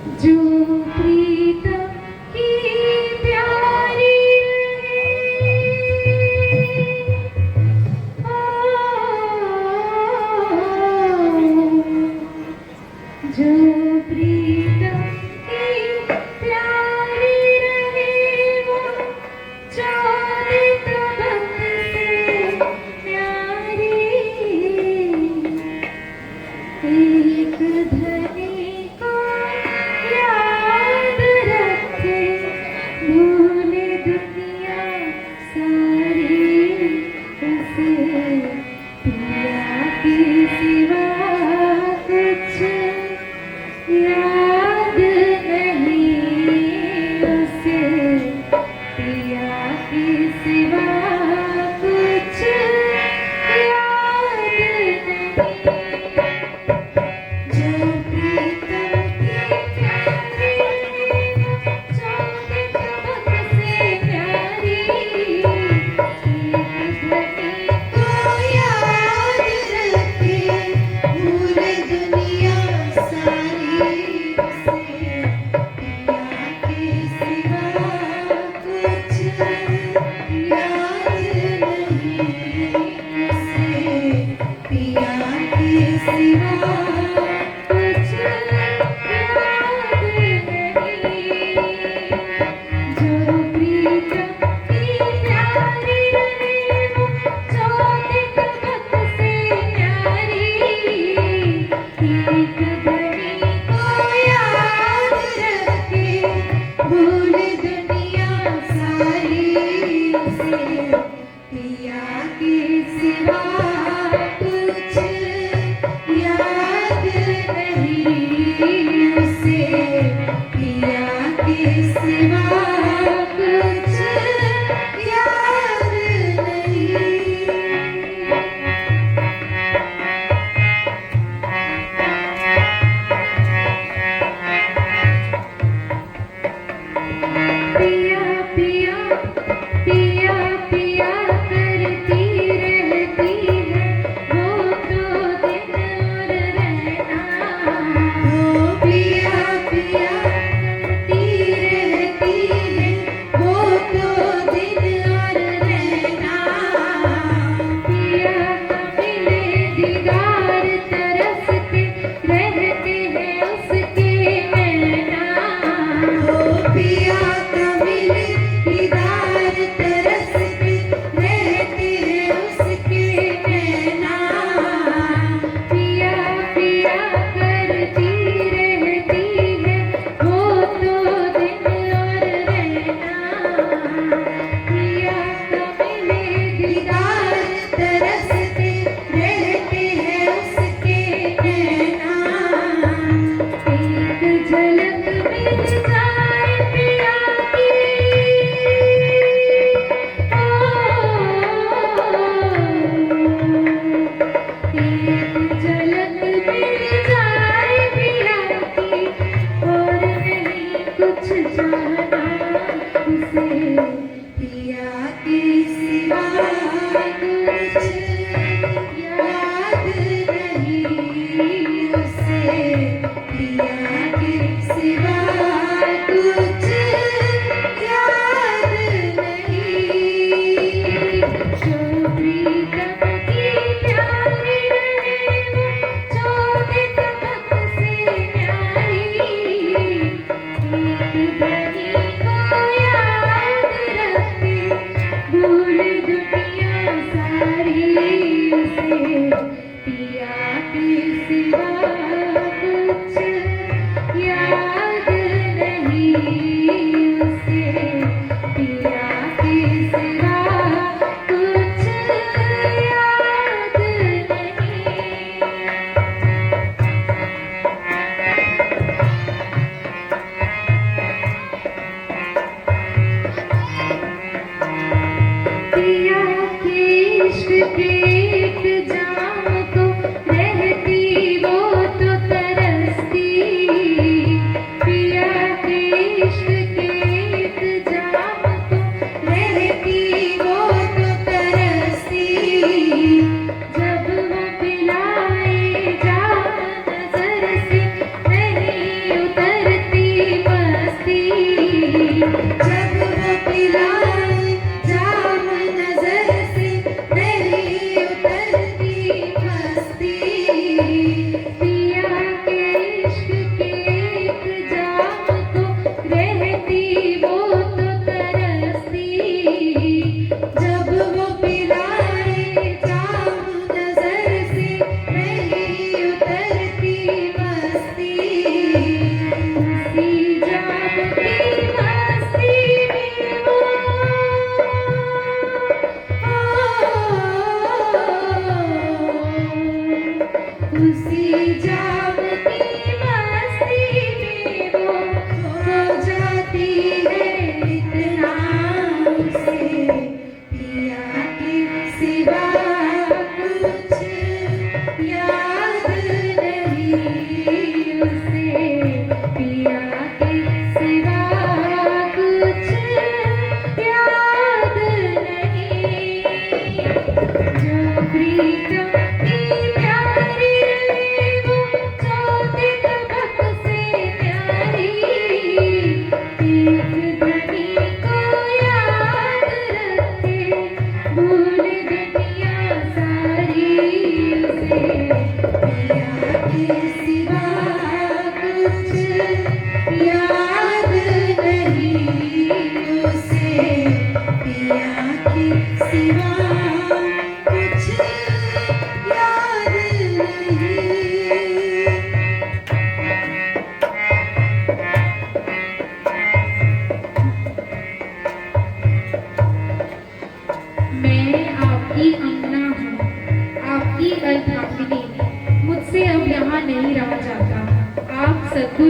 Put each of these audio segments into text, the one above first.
जो प्रीतम की प्यारी जो प्रीतम की प्यारी रहे वो चाहे तबक से प्यारी एक धनी को याद रखे भूले दुनिया सारी उसे पिया के सिवा कुछ याद नहीं उसे पिया के सिवा कुछ याद नहीं जो प्रीतम की प्यारी चाहे तबक से प्यारी एक धनी को याद रखे भूले दुनिया सारी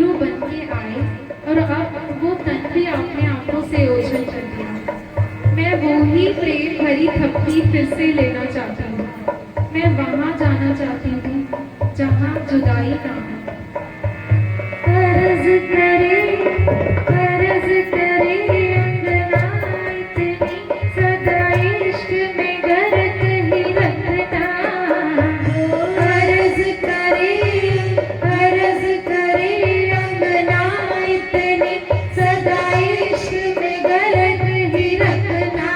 गुरु बन के आए और अब वो तन भी आपने आंखों से ओझल कर दिया। मैं वो ही प्रेम भरी थपकी फिर से लेना चाहती हूँ। मैं वहां जाना चाहती हूँ जहां जुदाई ना हो। कर्ज करे कर्ज करे अंगना इतनी, सदा इश्क में गरक ही रखना। कर्ज करे अंगना इतनी, सदा इश्क में गरक ही रखना।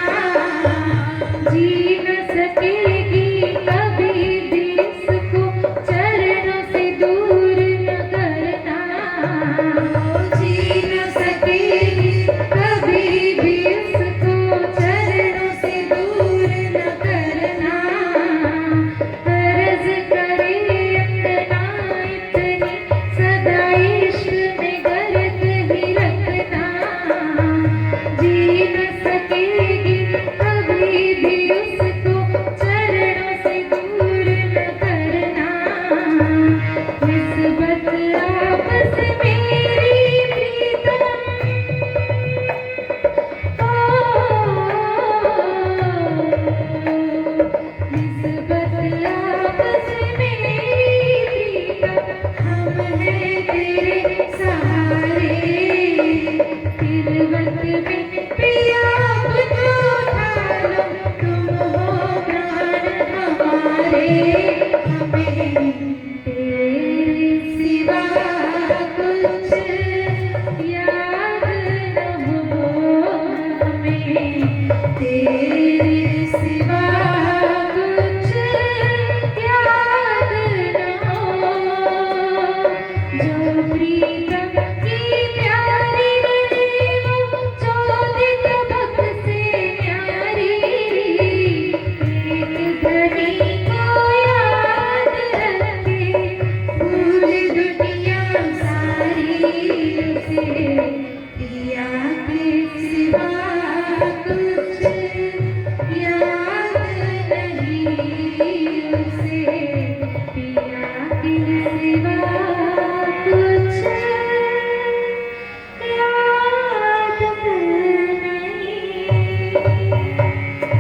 जी न सकेगी कभी भी इसको चरणों से दूर न करना। जी न सकेगी